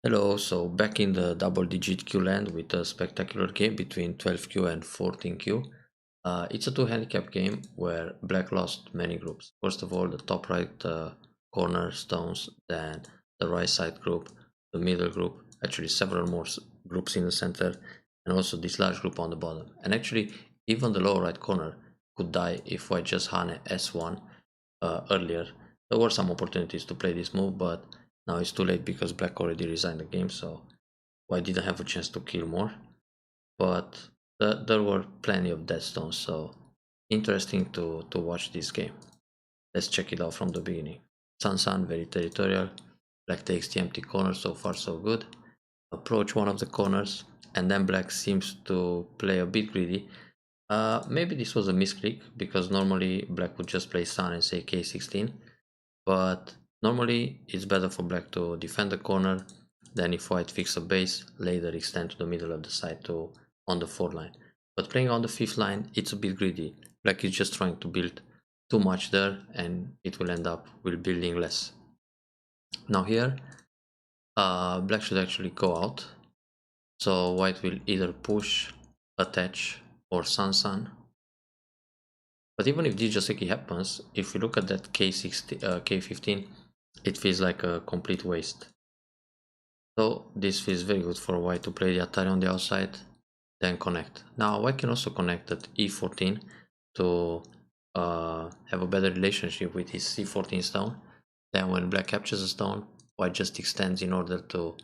Hello, so back in the double-digit Q land with a spectacular game between 12Q and 14Q. It's a two-handicap game where black lost many groups. First of all, the top right corner stones, then the right side group, the middle group, actually several more groups in the center, and also this large group on the bottom. And actually, even the lower right corner could die if white just Hane S1 earlier. There were some opportunities to play this move, but now it's too late because black already resigned the game, so white didn't have a chance to kill more. But there were plenty of dead stones, so interesting to watch this game. Let's check it out from the beginning. San very territorial. Black takes the empty corner, so far so good. Approach one of the corners, and then black seems to play a bit greedy. Maybe this was a misclick because normally black would just play Sun and say K16, but normally it's better for black to defend the corner than if white fix a base, later extend to the middle of the side to on the 4th line. But playing on the 5th line, it's a bit greedy. Black is just trying to build too much there and it will end up with building less. Now here, black should actually go out. So white will either push, attach, or San. But even if this Joseki happens, if we look at that K16, K15, it feels like a complete waste. So this feels very good for white to play the Atari on the outside, then connect. Now white can also connect at E14 to have a better relationship with his C14 stone. Then when black captures a stone, white just extends in order to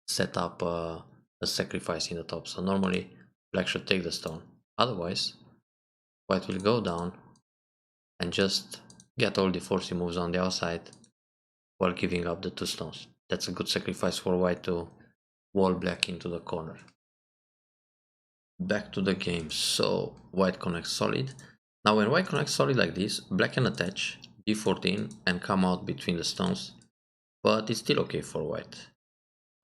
set up a sacrifice in the top. So normally black should take the stone. Otherwise, white will go down and just get all the forcing moves on the outside while giving up the 2 stones. That's a good sacrifice for white to wall black into the corner. Back to the game. So white connects solid. Now when white connects solid like this, black can attach d14 and come out between the stones, but it's still okay for white.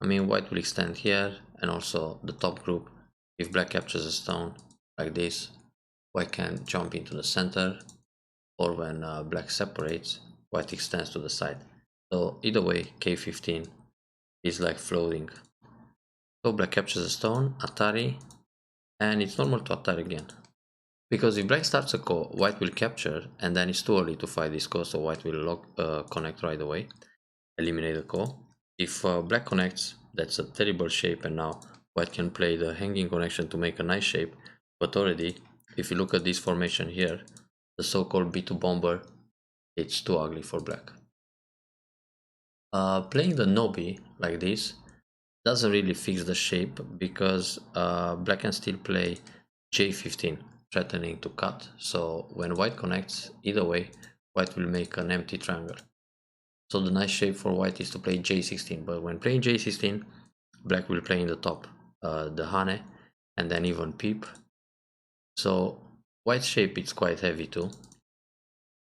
I mean, white will extend here and also the top group. If black captures a stone like this, white can jump into the center, or when black separates, white extends to the side. So either way, k15 is like floating. So black captures a stone, Atari, and it's normal to Atari again. Because if black starts a ko, white will capture, and then it's too early to fight this ko, so white will connect right away, eliminate the ko. If black connects, that's a terrible shape, and now white can play the hanging connection to make a nice shape, but already, if you look at this formation here, the so-called B2 bomber, it's too ugly for black. Playing the Nobi like this doesn't really fix the shape because black can still play J15, threatening to cut. So when white connects, either way, white will make an empty triangle. So the nice shape for white is to play J16, but when playing J16, black will play in the top the Hane and then even Peep. So white's shape is quite heavy too.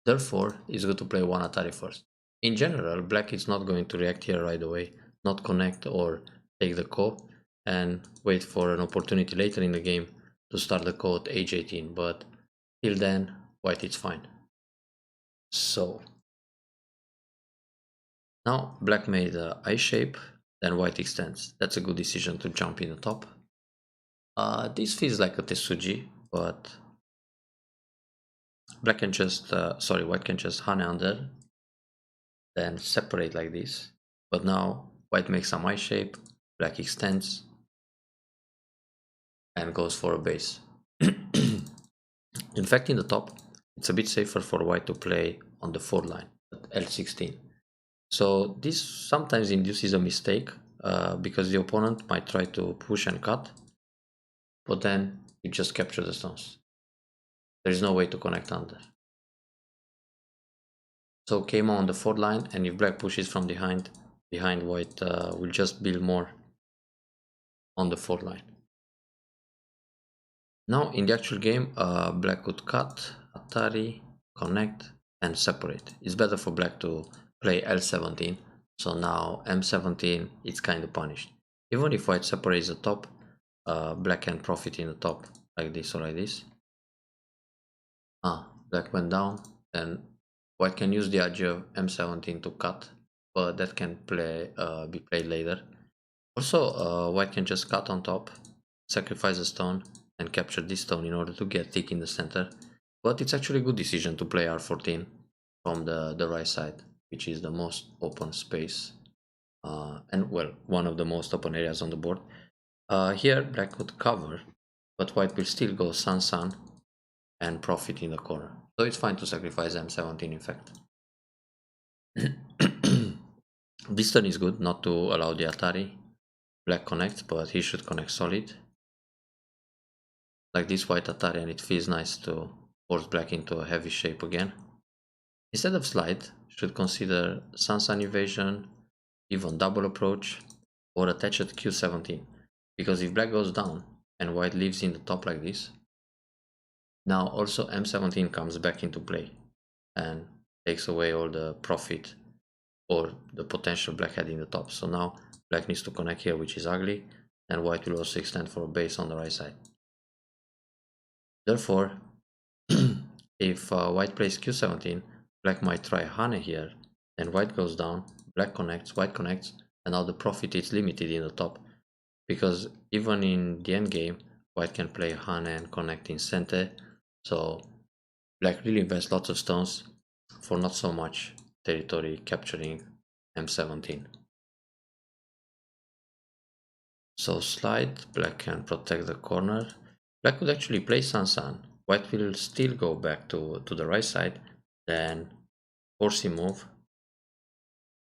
Therefore, it's good to play one Atari first. In general, black is not going to react here right away, not connect or take the ko, and wait for an opportunity later in the game to start the ko at age 18, but till then, white is fine. So, now black made a I shape, then white extends. That's a good decision to jump in the top. This feels like a Tesuji, but black can just, white can just Hane under, then separate like this. But now white makes some I shape, black extends, and goes for a base. In fact, in the top, it's a bit safer for white to play on the 4th line at L16. So this sometimes induces a mistake because the opponent might try to push and cut, but then you just capture the stones. There is no way to connect under. So came on the 4th line, and if black pushes from behind white will just build more on the 4th line. Now in the actual game, black could cut, Atari, connect, and separate. It's better for black to play L17, so now M17 is kind of punished. Even if white separates the top, black can profit in the top, like this or like this. Black went down, and white can use the idea of M17 to cut, but that can be played later. Also, white can just cut on top, sacrifice a stone, and capture this stone in order to get thick in the center. But it's actually a good decision to play r14 from the right side, which is the most open space. And well, one of the most open areas on the board. Here, black could cover, but white will still go sun and profit in the corner. So it's fine to sacrifice m17 in fact. This turn is good not to allow the Atari. Black connects, but he should connect solid. Like this white Atari, and it feels nice to force black into a heavy shape again. Instead of slide, should consider sun evasion, even double approach, or attach at q17. Because if black goes down and white lives in the top like this, now also m17 comes back into play and takes away all the profit or the potential black had in the top. So now black needs to connect here, which is ugly, and white will also extend for a base on the right side. Therefore, if white plays q17, black might try Hane here, then white goes down, black connects, white connects, and now the profit is limited in the top, because even in the end game, white can play Hane and connect in center, so black really invests lots of stones for not so much territory capturing m17. So slide, black can protect the corner. Black could actually play sun, white will still go back to the right side, then force him move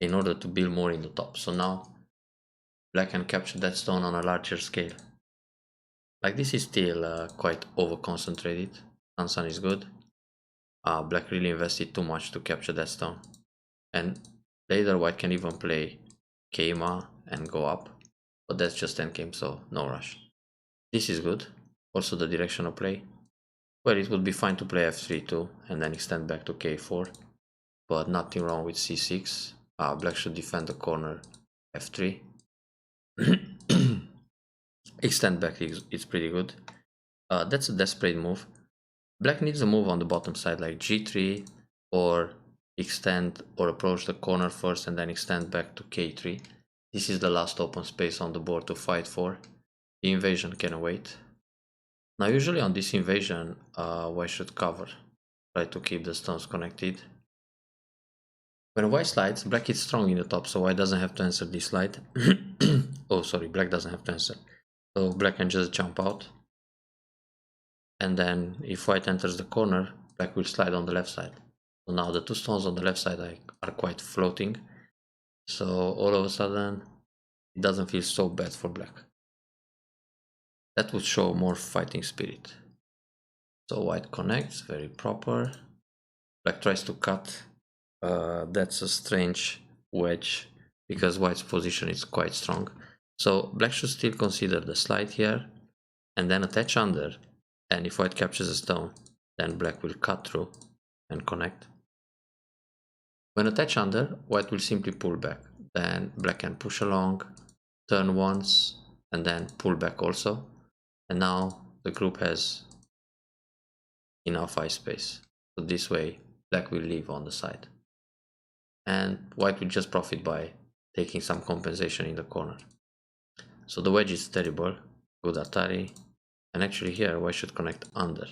in order to build more in the top. So now black can capture that stone on a larger scale. Like this is still quite over concentrated. Sun is good. Black really invested too much to capture that stone, and later white can even play Keima and go up, but that's just endgame, so no rush. This is good. Also the direction of play. Well, it would be fine to play f3 too, and then extend back to k4, but nothing wrong with c6. Black should defend the corner f3. Extend back is pretty good. That's a desperate move. Black needs a move on the bottom side like g3, or extend or approach the corner first and then extend back to k3. This is the last open space on the board to fight for. The invasion can wait. Now usually on this invasion, white should cover. Try to keep the stones connected. When white slides, black is strong in the top, so white doesn't have to answer this slide. Oh, sorry, black doesn't have to answer. So black can just jump out. And then if white enters the corner, black will slide on the left side. So now the two stones on the left side are quite floating. So all of a sudden, it doesn't feel so bad for black. That would show more fighting spirit. So white connects, very proper. Black tries to cut. That's a strange wedge because white's position is quite strong. So black should still consider the slide here and then attach under. And if white captures a stone, then black will cut through and connect. When attached under, white will simply pull back. Then black can push along, turn once, and then pull back also. And now the group has enough eye space. So this way, black will leave on the side. And white will just profit by taking some compensation in the corner. So the wedge is terrible. Good Atari. And actually here, white should connect under.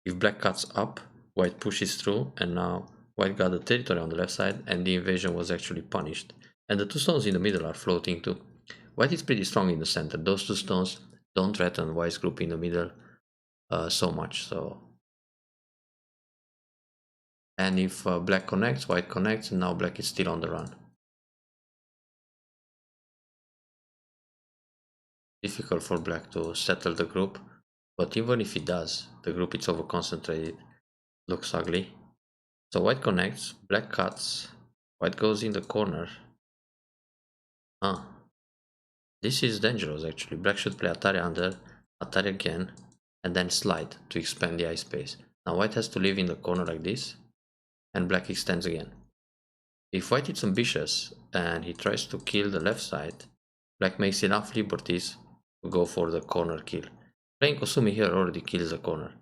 If black cuts up, white pushes through, and now white got the territory on the left side, and the invasion was actually punished. And the two stones in the middle are floating too. White is pretty strong in the center. Those two stones don't threaten white's group in the middle so much. So, and if black connects, white connects, and now black is still on the run. Difficult for black to settle the group, but even if it does, the group is over concentrated. Looks ugly. So white connects, black cuts, white goes in the corner. This is dangerous actually. Black should play Atari under, Atari again, and then slide to expand the eye space. Now white has to live in the corner like this, and black extends again. If white is ambitious and he tries to kill the left side, black makes enough liberties to go for the corner kill. Playing Kosumi here already kills the corner,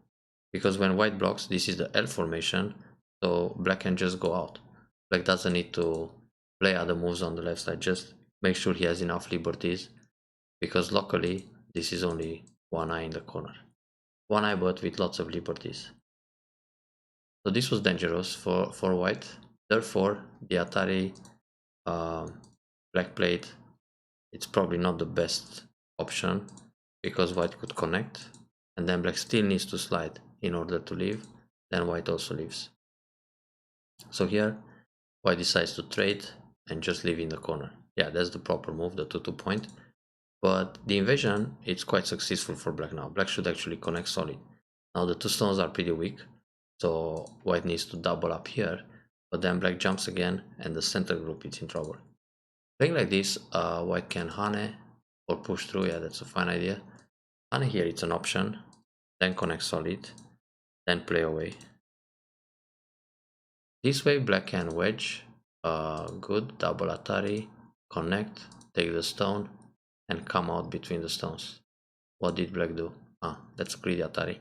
because when white blocks, this is the L formation, so black can just go out. Black doesn't need to play other moves on the left side, just make sure he has enough liberties, because locally this is only one eye in the corner. One eye but with lots of liberties. So this was dangerous for white. Therefore, the Atari black plate, it's probably not the best option, because white could connect, and then black still needs to slide in order to leave, then white also leaves. So here, white decides to trade and just leave in the corner. Yeah, that's the proper move, the 2-2 point. But the invasion, it's quite successful for black now. Black should actually connect solid. Now the two stones are pretty weak, so white needs to double up here, but then black jumps again and the center group is in trouble. Playing like this, white can hane or push through. Yeah, that's a fine idea. Hane here, it's an option, then connect solid, then play away. This way black can wedge, good, double Atari, connect, take the stone, and come out between the stones. What did black do? That's greedy Atari.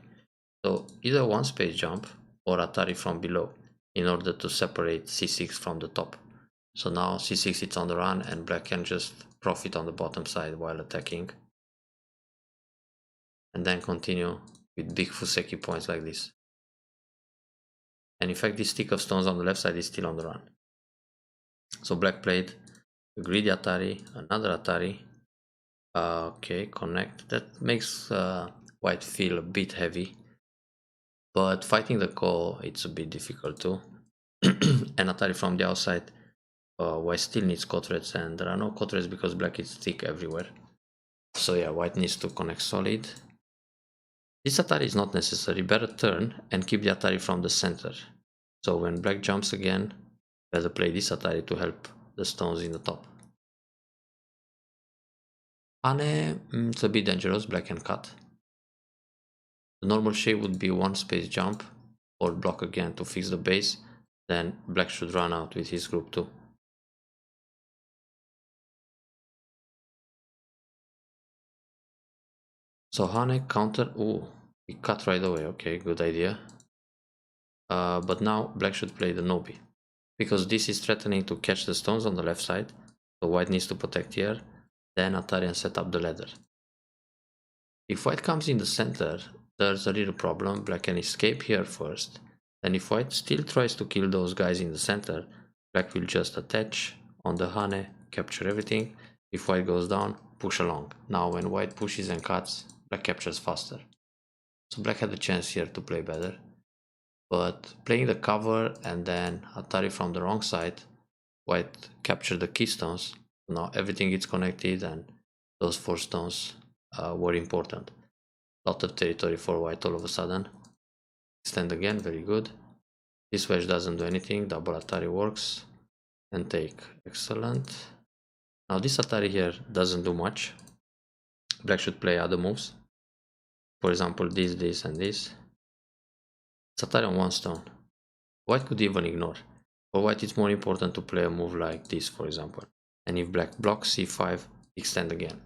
So either one space jump or Atari from below in order to separate c6 from the top. So now c6 it's on the run and black can just profit on the bottom side while attacking. And then continue with big Fuseki points like this. And in fact this stick of stones on the left side is still on the run. So black played a greedy Atari, another Atari. Okay, connect. That makes white feel a bit heavy. But fighting the call, it's a bit difficult too. And Atari from the outside, white still needs cotrets, and there are no cotrets because black is thick everywhere. So yeah, white needs to connect solid. This Atari is not necessary, better turn and keep the Atari from the center. So when black jumps again, better play this Atari to help the stones in the top. Hane, it's a bit dangerous, black can cut. The normal shape would be one space jump or block again to fix the base, then black should run out with his group too. So Hane counter, he cut right away, okay, good idea. But now black should play the Nobi, because this is threatening to catch the stones on the left side, so white needs to protect here, then Atari and set up the ladder. If white comes in the center, there's a little problem, black can escape here first, then if white still tries to kill those guys in the center, black will just attach on the Hane, capture everything. If white goes down, push along. Now when white pushes and cuts, black captures faster. So black had a chance here to play better. But playing the cover and then Atari from the wrong side, white captured the keystones. Now everything is connected and those 4 stones were important. Lot of territory for white all of a sudden. Extend again, very good. This wedge doesn't do anything, double Atari works. And take, excellent. Now this Atari here doesn't do much. Black should play other moves. For example, this, and this. It's Atari on one stone. White could even ignore. For white it's more important to play a move like this, for example. And if black blocks c5, extend again.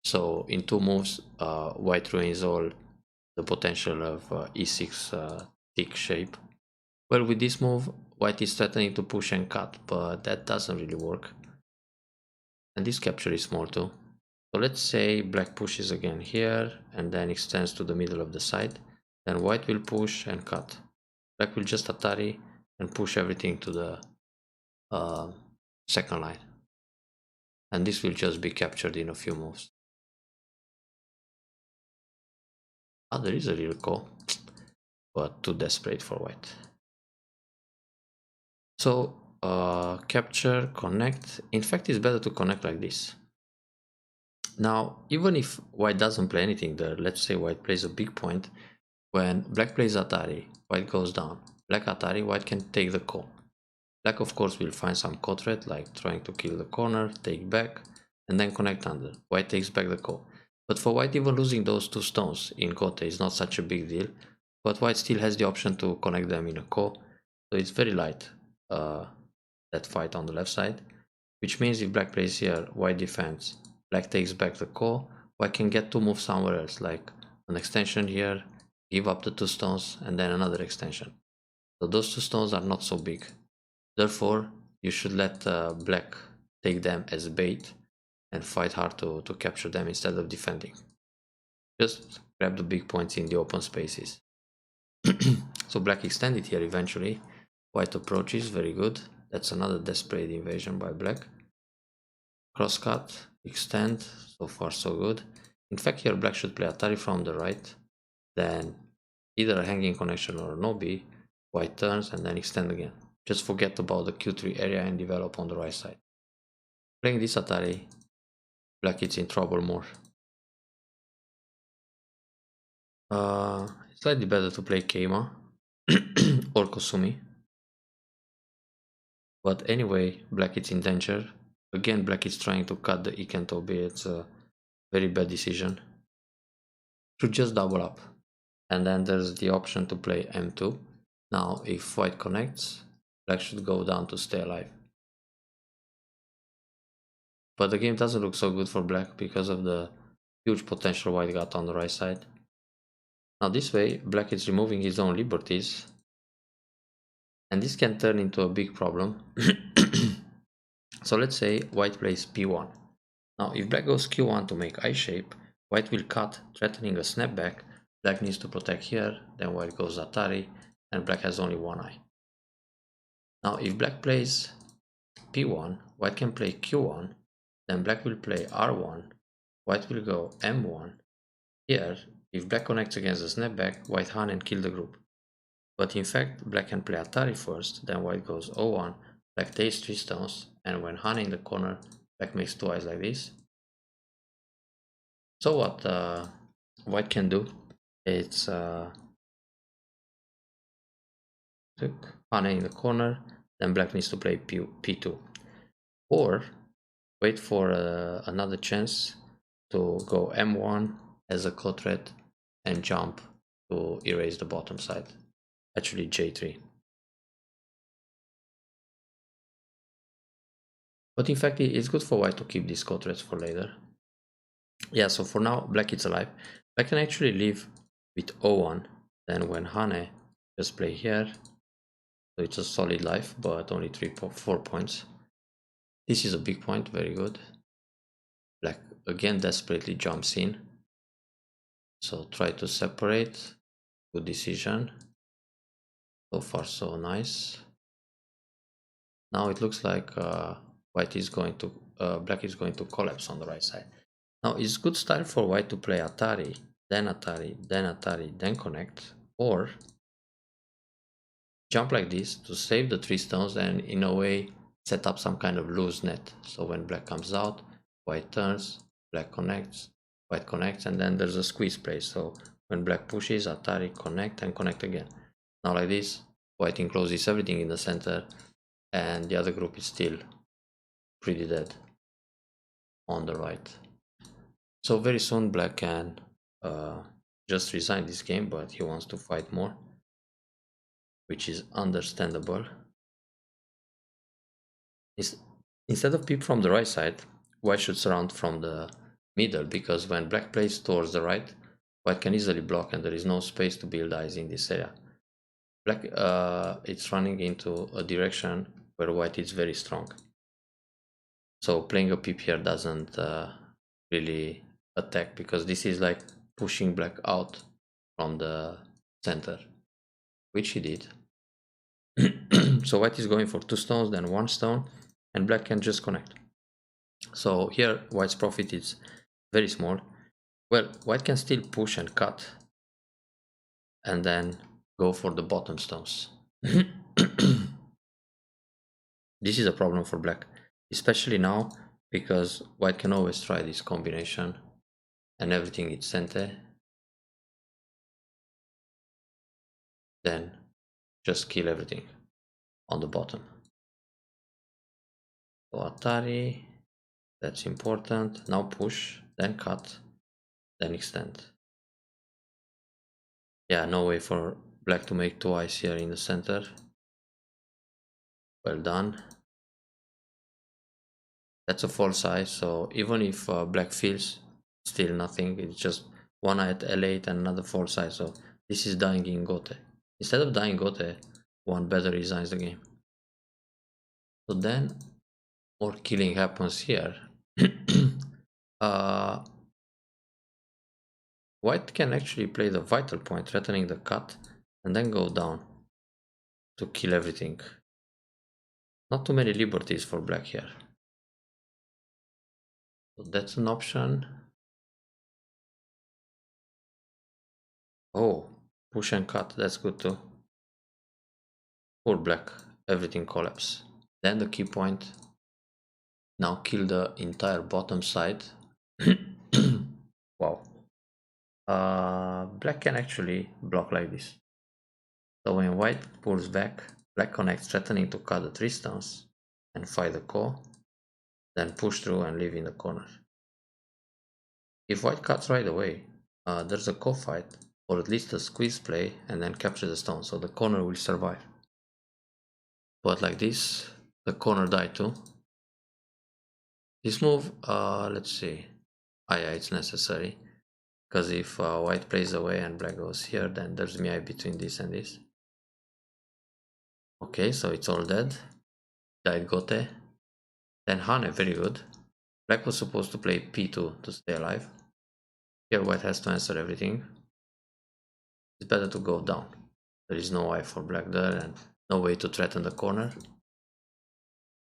So in 2 moves, white ruins all the potential of e6 thick shape. Well, with this move, white is threatening to push and cut, but that doesn't really work. And this capture is small too. So let's say black pushes again here and then extends to the middle of the side. Then white will push and cut. Black will just Atari and push everything to the second line. And this will just be captured in a few moves. There is a little call, but too desperate for white. So capture, connect. In fact, it's better to connect like this. Now, even if white doesn't play anything there, let's say white plays a big point. When black plays Atari, white goes down. Black Atari, white can take the call. Black of course will find some cotret, like trying to kill the corner, take back, and then connect under. White takes back the call. But for white, even losing those 2 stones in Kote is not such a big deal. But white still has the option to connect them in a ko. So it's very light, that fight on the left side. Which means if black plays here, white defends. Black takes back the ko. White can get to move somewhere else, like an extension here, give up the 2 stones, and then another extension. So those 2 stones are not so big. Therefore, you should let black take them as bait and fight hard to capture them instead of defending. Just grab the big points in the open spaces. So black extended here eventually. White approaches, very good. That's another desperate invasion by black. Crosscut, extend, so far so good. In fact, here black should play Atari from the right, then either a hanging connection or an OB. White turns and then extend again. Just forget about the Q3 area and develop on the right side. Playing this Atari, black is in trouble more. It's slightly better to play Keima or Kosumi. But anyway, black is in danger. Again, black is trying to cut the Ikent OB. It's a very bad decision. Should just double up. And then there's the option to play M2. Now, if white connects, black should go down to stay alive. But the game doesn't look so good for black because of the huge potential white got on the right side. Now this way, black is removing his own liberties. And this can turn into a big problem. So let's say white plays P1. Now if black goes Q1 to make I shape, white will cut, threatening a snapback. Black needs to protect here, then white goes Atari, and black has only one eye. Now if black plays P1, white can play Q1, then black will play R1, white will go M1. Here, if black connects against the snapback, white Han and kill the group. But in fact, black can play Atari first, then white goes O1, black takes 3 stones, and when Han in the corner, black makes 2 eyes like this. So what white can do, it's Han in the corner, then black needs to play P2. Or wait for another chance to go M1 as a co-threat and jump to erase the bottom side. Actually J3. But in fact, it's good for white to keep these co-threats for later. Yeah, so for now, black is alive. Black can actually leave with O1. Then when Hane just play here, so it's a solid life, but only 4 points. This is a big point, very good. Black again desperately jumps in. So try to separate. Good decision. So far so nice. Now it looks like white is going to black is going to collapse on the right side. Now it's good style for white to play Atari, then Atari, then Atari, then connect, or jump like this to save the 3 stones and in a way set up some kind of loose net. So when black comes out, white turns, black connects, white connects, and then there's a squeeze play. So when black pushes, Atari, connect, and connect again. Now like this, white encloses everything in the center, and the other group is still pretty dead on the right. So very soon black can just resign this game, but he wants to fight more, which is understandable. Instead of peep from the right side, white should surround from the middle, because when black plays towards the right, white can easily block and there is no space to build eyes in this area. Black it's running into a direction where white is very strong. So playing a peep here doesn't really attack, because this is like pushing black out from the center, which he did. So white is going for 2 stones, then 1 stone, and black can just connect. So here white's profit is very small. Well, white can still push and cut and then go for the bottom stones. This is a problem for black, especially now, because white can always try this combination and everything is center, then just kill everything on the bottom. So Atari, that's important. Now push, then cut, then extend. Yeah, no way for black to make 2 eyes here in the center. Well done. That's a false eye, so even if black feels still nothing, it's just 1 eye at L8 and another false eye, so this is dying in Gote. Instead of dying Gote, one better resigns the game. So then more killing happens here. Uh, White can actually play the vital point, threatening the cut, and then go down to kill everything. Not too many liberties for black here. So that's an option. Oh, push and cut, that's good too. Poor black, everything collapse. Then the key point. Now kill the entire bottom side. Wow. Black can actually block like this. So when white pulls back, black connects, threatening to cut the 3 stones and fight the core, then push through and leave in the corner. If white cuts right away, there's a core fight, or at least a squeeze play, and then capture the stone, so the corner will survive. But like this, the corner died too. This move, let's see. Yeah, it's necessary. Because if white plays away and black goes here, then there's MI between this and this. Okay, so it's all dead. Died Gote. Then Hane, very good. Black was supposed to play P2 to stay alive. Here white has to answer everything. It's better to go down. There is no eye for black there and no way to threaten the corner.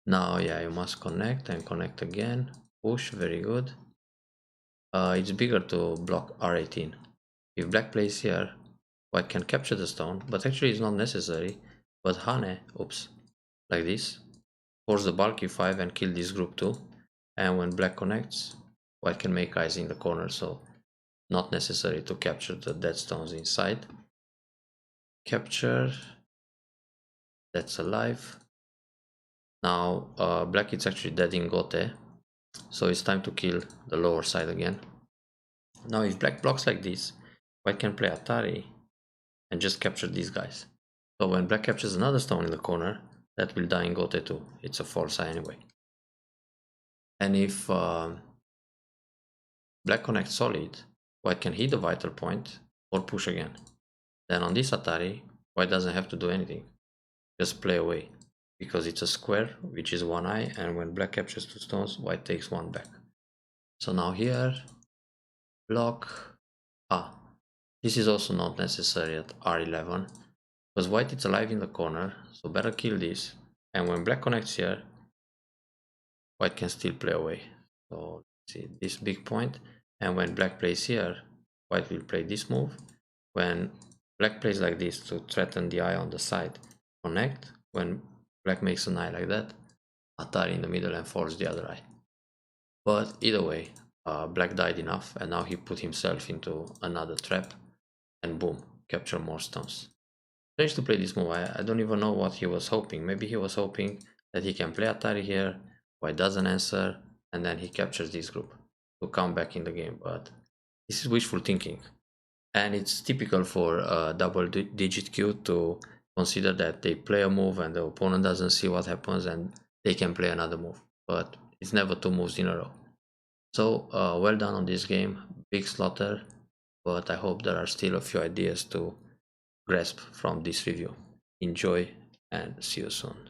Now, yeah, you must connect and connect again. Push, very good. It's bigger to block R18. If black plays here, white can capture the stone, but actually it's not necessary. But Hane, oops, like this, force the bulky 5 and kill this group too. And when black connects, white can make eyes in the corner, so not necessary to capture the dead stones inside. Capture, that's alive. Now black is actually dead in Gote, so it's time to kill the lower side again. Now if black blocks like this, white can play Atari and just capture these guys. So when black captures another stone in the corner, that will die in Gote too. It's a false eye anyway. And if black connects solid, white can hit the vital point or push again. Then on this Atari, white doesn't have to do anything. Just play away. Because it's a square, which is 1 eye, and when black captures 2 stones, white takes 1 back. So now here, block. This is also not necessary at R11. Because white is alive in the corner, so better kill this. And when black connects here, white can still play away. So let's see this big point, and when black plays here, white will play this move. When black plays like this to threaten the eye on the side, connect. When black makes an eye like that, Atari in the middle and force the other eye. But either way, black died enough, and now he put himself into another trap, and boom, capture more stones. Strange to play this move. I don't even know what he was hoping. Maybe he was hoping that he can play Atari here, white doesn't answer, and then he captures this group to come back in the game. But this is wishful thinking, and it's typical for double digit Q to consider that they play a move and the opponent doesn't see what happens and they can play another move. But it's never 2 moves in a row. So well done on this game, big slaughter, but I hope there are still a few ideas to grasp from this review. Enjoy and see you soon.